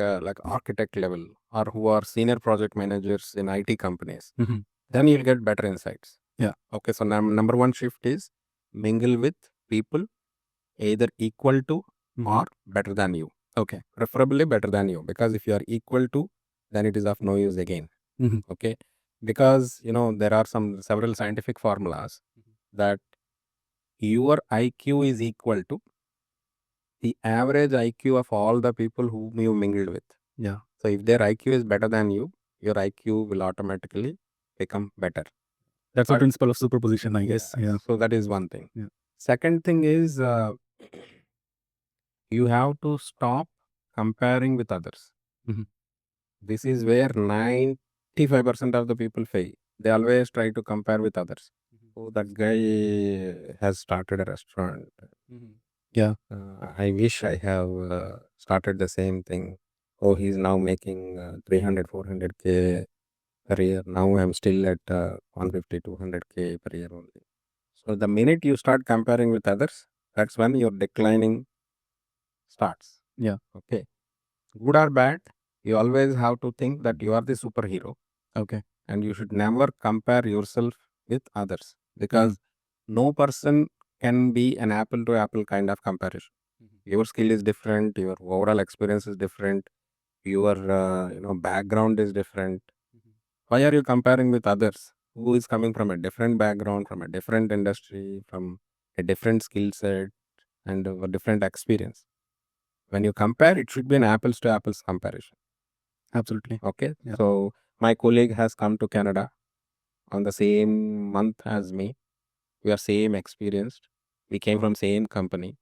architect level, or who are senior project managers in IT companies, Mhm. then you'll get better insights. Yeah. Okay. So number one shift is mingle with people either equal to or better than you. Okay. Preferably better than you, because if you are equal to, then it is of no use again. Mhm. Okay. Because there are several scientific formulas that your IQ is equal to the average IQ of all the people whom you mingled with. Yeah. So if their IQ is better than you, your IQ will automatically become better. That's the But principle of superposition, I guess. Yeah. so that is one thing. Yeah. Second thing is, you have to stop comparing with others. Mhm. This is where 95% of the people fail. They always try to compare with others. Oh, that guy has started a restaurant. Yeah. I wish I have started the same thing. Oh, he's now making 300, 400K per year. Now I'm still at 150, 200K per year only. So the minute you start comparing with others, that's when your declining starts. Yeah. Okay. Good or bad, you always have to think that you are the superhero, Okay. and you should never compare yourself with others, because no person can be an apple to apple kind of comparison. Your skill is different, your overall experience is different, your background is different. Why are you comparing with others who is coming from a different background, from a different industry, from a different skill set and a different experience? When you compare, it should be an apples to apples comparison. Absolutely. Okay. Yeah. So my colleague has come to Canada on the same month as me. We are same experienced. We came from same company.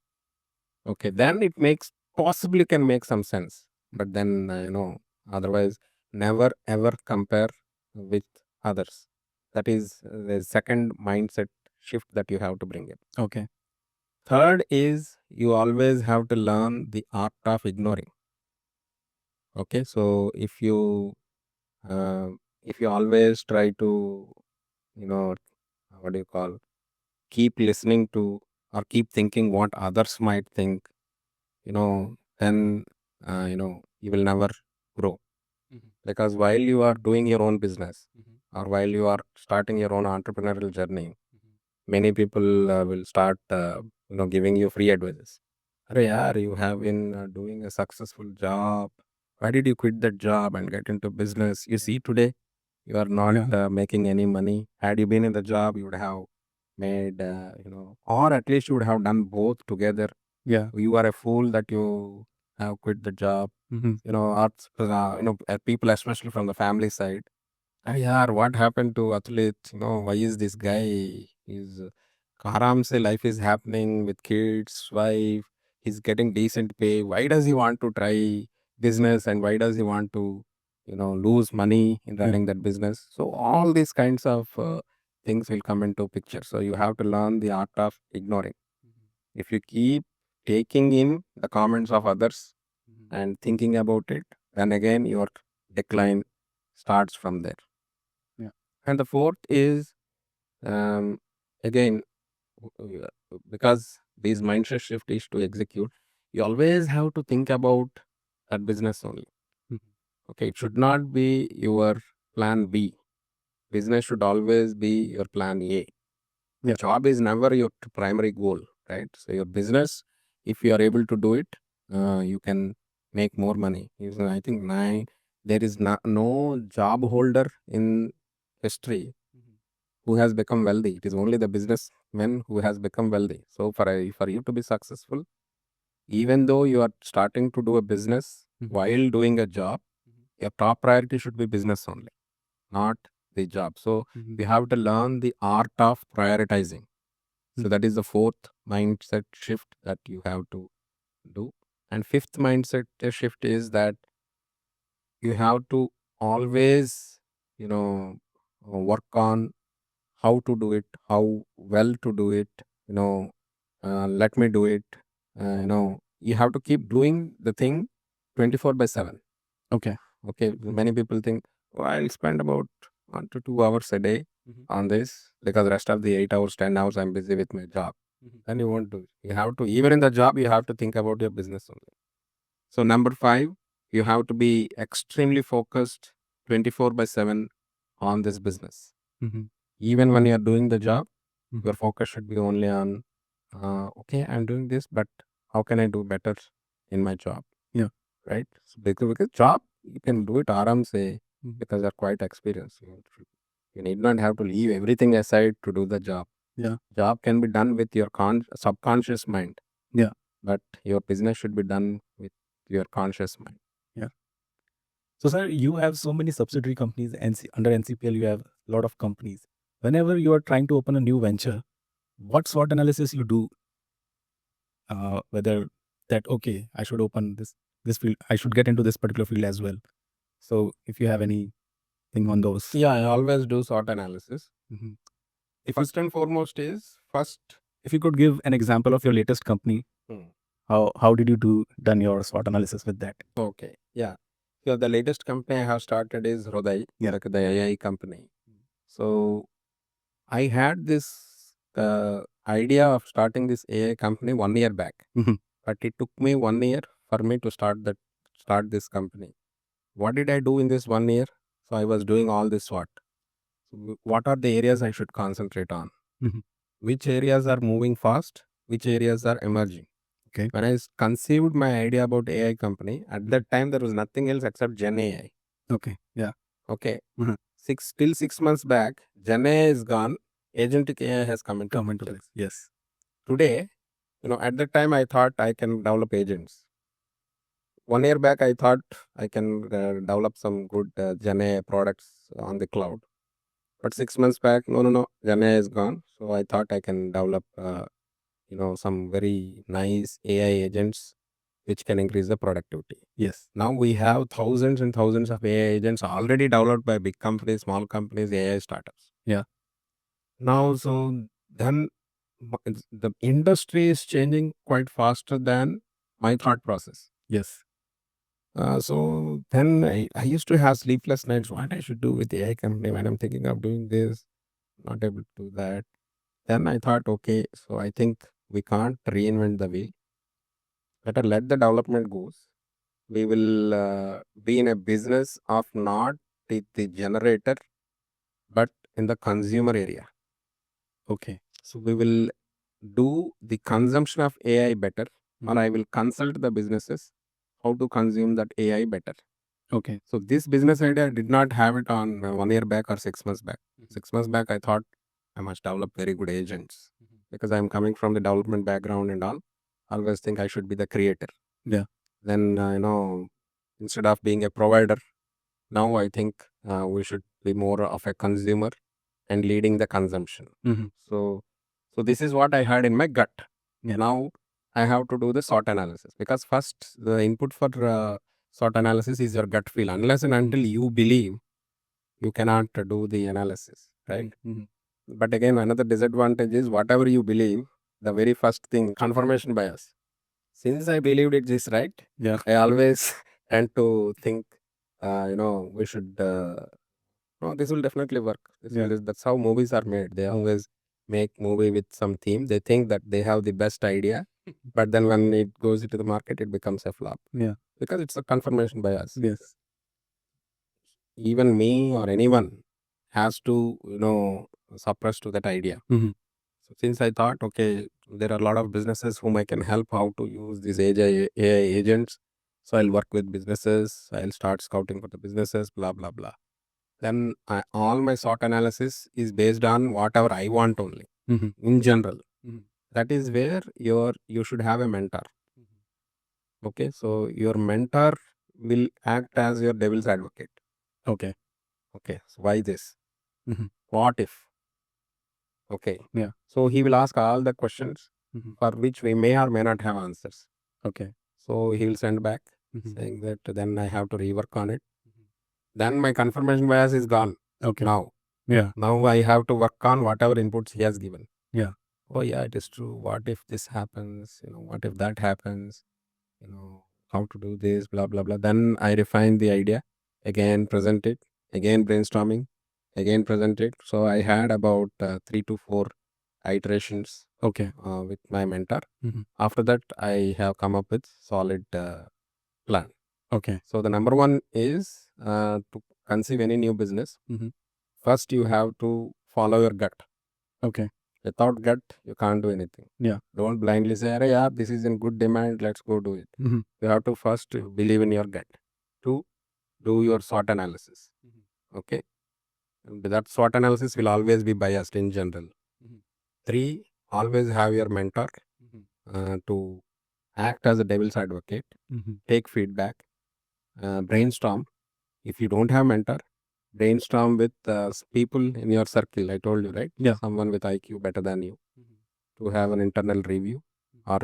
Okay. Then it makes possibly can make some sense. But then otherwise never ever compare with others. That is the second mindset shift that you have to bring in. Okay. Third is you always have to learn the art of ignoring. Okay. So uh, if you always try to you know what do you call keep listening to or keep thinking what others might think, then you will never grow. Because while you are doing your own business or while you are starting your own entrepreneurial journey, many people will start giving you free advices. Arey yaar, you have been doing a successful job. Why did you quit that job and get into business? You see today you are not making any money. Had you been in the job, you would have made or at least you would have done both together. Yeah. You are a fool that you have quit the job. People especially from the family side. Yeah, what happened to Athlete? Why is this guy? He's Karam say life is happening with kids, wife. He's getting decent pay. Why does he want to try business and why does he want to, lose money in running that business? So all these kinds of things will come into picture. So you have to learn the art of ignoring. If you keep taking in the comments of others and thinking about it, then again your decline starts from there. Yeah. And the fourth is um, again because these mindset shift is to execute, you always have to think about that business only. Okay, it should not be your plan B. Business should always be your plan A. Yeah. Job is never your primary goal, right? So your business, if you are able to do it, you can make more money. I think there is no job holder in history who has become wealthy. It is only the businessman who has become wealthy. So for you to be successful, even though you are starting to do a business while doing a job, your top priority should be business only, not the job. So we have to learn the art of prioritizing. So that is the fourth mindset shift that you have to do. And fifth mindset shift is that you have to always, work on how to do it, how well to do it, let me do it. You have to keep doing the thing 24/7. Okay. Okay. Many people think, oh, I'll spend about 1 to 2 hours a day on this because rest of the 8 hours, 10 hours, I'm busy with my job. Then you won't do it. You have to, even in the job, you have to think about your business only. So, number 5, you have to be extremely focused 24/7 on this business. Even when you're doing the job, your focus should be only on, okay, I'm doing this, but how can I do better in my job? Yeah. Right? So because job, you can do it aram say because you're quite experienced. You need not have to leave everything aside to do the job. Yeah. Job can be done with your subconscious mind. Yeah. But your business should be done with your conscious mind. Yeah. So, sir, you have so many subsidiary companies, under NCPL, you have a lot of companies. Whenever you are trying to open a new venture, what SWOT analysis you do? Whether that, okay, I should open this field, I should get into this particular field as well. So, if you have anything on those. Yeah, I always do SWOT analysis. Mhm. The first and foremost is If you could give an example of your latest company, how did you done your SWOT analysis with that? Okay, yeah. So the latest company I have started is Rodai, like the AI company. So I had this idea of starting this AI company 1 year back, but it took me 1 year for me to start this company. What did I do in this 1 year? So I was doing all this SWOT. So what are the areas I should concentrate on? Which areas are moving fast? Which areas are emerging? Okay. When I conceived my idea about AI company, at that time there was nothing else except GenAI. Okay. Yeah. Okay. Mhm. 6 months back, GenAI is gone. Agentic AI has come into Come into picture. place. Yes. Today, at that time I thought I can develop agents. 1 year back, I thought I can develop some good GenAI products on the cloud. But 6 months back, no, GenAI is gone. So I thought I can develop, some very nice AI agents which can increase the productivity. Yes. Now we have thousands and thousands of AI agents already developed by big companies, small companies, AI startups. Yeah. Now, so then the industry is changing quite faster than my thought process. Yes. So then I used to have sleepless nights. What I should do with the AI company when I'm thinking of doing this, not able to do that. Then I thought, okay, so I think we can't reinvent the wheel. Better let the development goes. We will be in a business of not the generator, but in the consumer area. Okay. So we will do the consumption of AI better, or I will consult the businesses how to consume that AI better. Okay. So this business idea I did not have it on 1 year back or 6 months back. 6 months back, I thought I must develop very good agents because I'm coming from the development background and all. Always think I should be the creator. Yeah. Then instead of being a provider, now I think we should be more of a consumer and leading the consumption. Mhm. So this is what I had in my gut. Yeah. Now I have to do the SWOT analysis because first the input for SWOT analysis is your gut feel. Unless and until you believe, you cannot do the analysis, right? Mhm. But again, another disadvantage is whatever you believe, the very first thing, confirmation bias. Since I believed it is right, Yeah. I always tend to think, we should. No, this will definitely work. Yeah. That's how movies are made. They always make movie with some theme. They think that they have the best idea, but then when it goes into the market, it becomes a flop Yeah. because it's a confirmation bias. Yes. Even me or anyone has to, suppress to that idea. Mhm. So since I thought, okay, there are a lot of businesses whom I can help how to use these AI agents. So I'll work with businesses. I'll start scouting for the businesses, blah, blah, blah. Then all my SWOT analysis is based on whatever I want only Mhm. in general. Mhm. That is where you should have a mentor. Okay, so your mentor will act as your devil's advocate. Okay. Okay, so why this? Mhm. What if? Okay, Yeah. so he will ask all the questions Mhm. for which we may or may not have answers. Okay. So he will send back Mhm. saying that then I have to rework on it. Then my confirmation bias is gone. Okay. Now Yeah. I have to work on whatever inputs he has given. Yeah. Oh yeah, it is true. What if this happens? What if that happens? How to do this, blah, blah, blah. Then I refine the idea, again present it, again brainstorming, again present it. So I had about 3 to 4 iterations Okay. with my mentor. Mhm. After that, I have come up with solid plan. Okay. So the number one is to conceive any new business. Mhm. First, you have to follow your gut. Okay. Without gut, you can't do anything. Yeah. Don't blindly say, "Arey, yeah, this is in good demand, let's go do it." Mhm. You have to first believe in your gut. Two, do your SWOT analysis. Okay. And that SWOT analysis will always be biased in general. Mhm. Three, always have your mentor Mhm. to act as a devil's advocate, Mhm. take feedback, brainstorm. If you don't have mentor, brainstorm with people in your circle. I told you, right? Yeah. Someone with IQ better than you to have an internal review or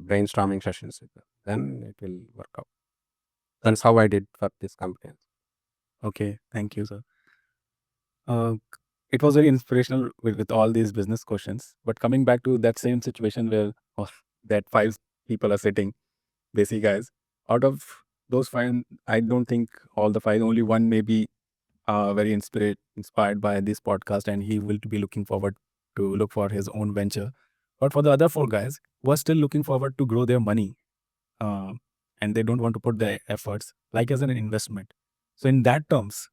brainstorming sessions with them. Then it will work out. That's how I did for this company. Okay. Thank you, sir. Uh, it was very inspirational with all these business questions. But coming back to that same situation where that 5 people are sitting, basic guys, out of those 5, I don't think all the 5, only one may be very inspired by this podcast, and he will be looking forward to look for his own venture. But for the other 4 guys who are still looking forward to grow their money, uh, and they don't want to put their efforts like as an investment. So in that terms,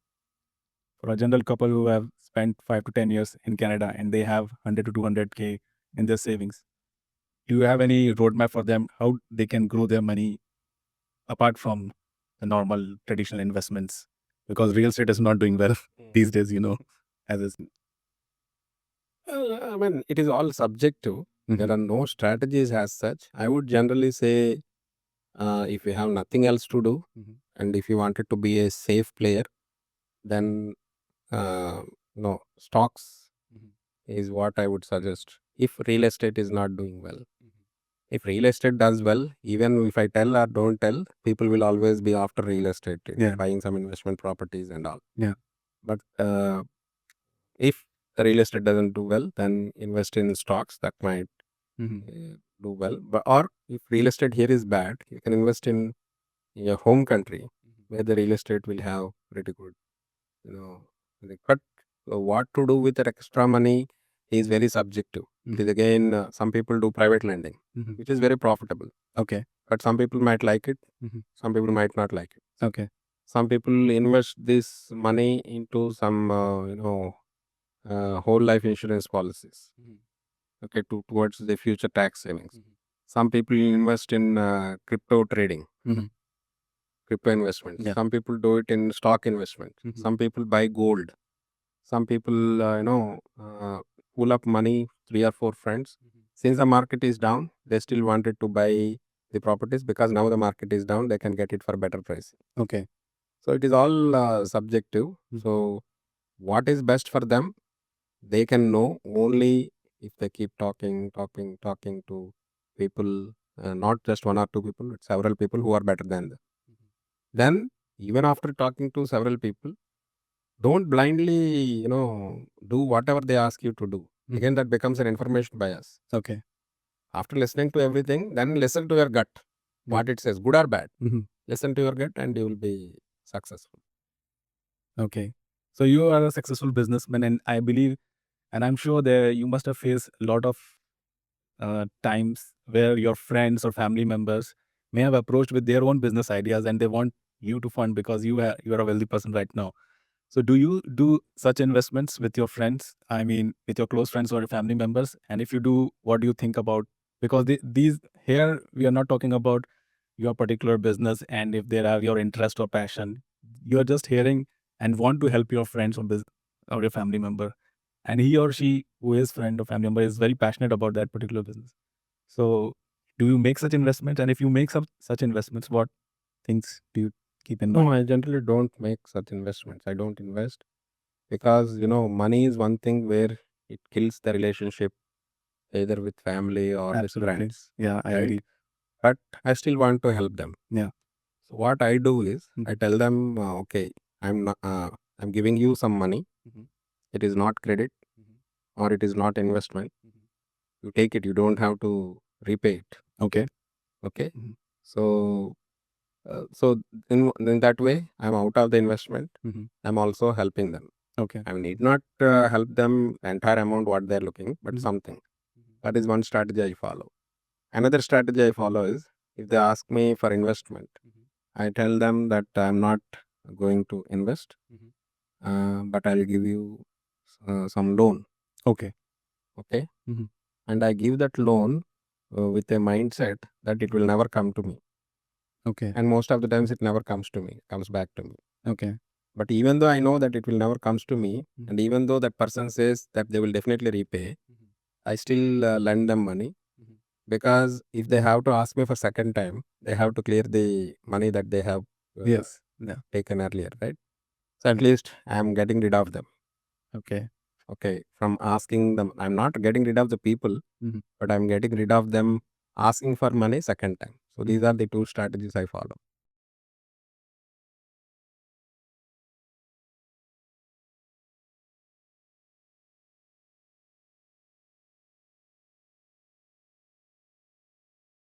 for a general couple who have spent 5 to 10 years in Canada and they have 100 to 200K in their savings, do you have any roadmap for them how they can grow their money apart from the normal traditional investments? Because real estate is not doing well these days, as is. I mean, it is all subjective. There Mhm. are no strategies as such. I would generally say, if you have nothing else to do, Mhm. and if you wanted to be a safe player, then stocks Mhm. is what I would suggest. If real estate is not doing well, if real estate does well, even if I tell or don't tell, people will always be after real estate, Yeah. buying some investment properties and all. Yeah. But if the real estate doesn't do well, then invest in stocks that might Mhm. do well. But or if real estate here is bad, you can invest in your home country where the real estate will have pretty good, you know. But what to do with that extra money is very subjective. It is again, some people do private lending, Mhm. which is very profitable. Okay. But some people might like it, Mhm. some people might not like it. Okay. Some people invest this money into some, whole life insurance policies. Okay, towards the future tax savings. Some people invest in crypto trading, Mhm. crypto investments. Yeah. Some people do it in stock investment. Some people buy gold. Some people, pull up money, 3 or 4 friends. Since the market is down, they still wanted to buy the properties because now the market is down, they can get it for better price. Okay. So it is all subjective. So what is best for them, they can know only if they keep talking to people, not just 1 or 2 people, but several people who are better than them. Then, even after talking to several people, don't blindly, do whatever they ask you to do. Again, that becomes an information bias. Okay. After listening to everything, then listen to your gut, what it says, good or bad. Mhm. Listen to your gut and you will be successful. Okay. So you are a successful businessman, and I believe, and I'm sure there you must have faced a lot of times where your friends or family members may have approached with their own business ideas and they want you to fund because you are a wealthy person right now. So do you do such investments with your friends? I mean, with your close friends or your family members? And if you do, what do you think about? Because these here we are not talking about your particular business, and if they are your interest or passion, you're just hearing and want to help your friends or your family member, and he or she who is friend or family member is very passionate about that particular business. So do you make such investments? And if you make such investments, what things do you keep in mind? No, I generally don't make such investments. I don't invest because, money is one thing where it kills the relationship either with family or with Absolutely. friends. Yeah, I Right? agree. But I still want to help them. Yeah. So what I do is Mhm. I tell them, okay, I'm not, I'm giving you some money. Mhm. It is not credit Mhm. or it is not investment. Mhm. You take it. You don't have to repay it. Okay. Okay. Mhm. So, in that way, I'm out of the investment. Mhm. I'm also helping them. Okay. I need not help them entire amount what they're looking, but Mhm. something. That is one strategy I follow. Another strategy I follow is if they ask me for investment, I tell them that I'm not going to invest, Mhm. but I'll give you some loan. Okay. Okay. Mhm. And I give that loan with a mindset that it will never come to me. Okay. And most of the times it never comes to me, comes back to me. Okay. But even though I know that it will never comes to me, Mhm. and even though that person says that they will definitely repay, Mhm. I still lend them money Mhm. because if they have to ask me for second time, they have to clear the money that they have Yes. Yeah. taken earlier, right? So at least I am getting rid of them. Okay. Okay, from asking them, I'm not getting rid of the people, Mhm. but I'm getting rid of them asking for money second time. So these are the two strategies I follow.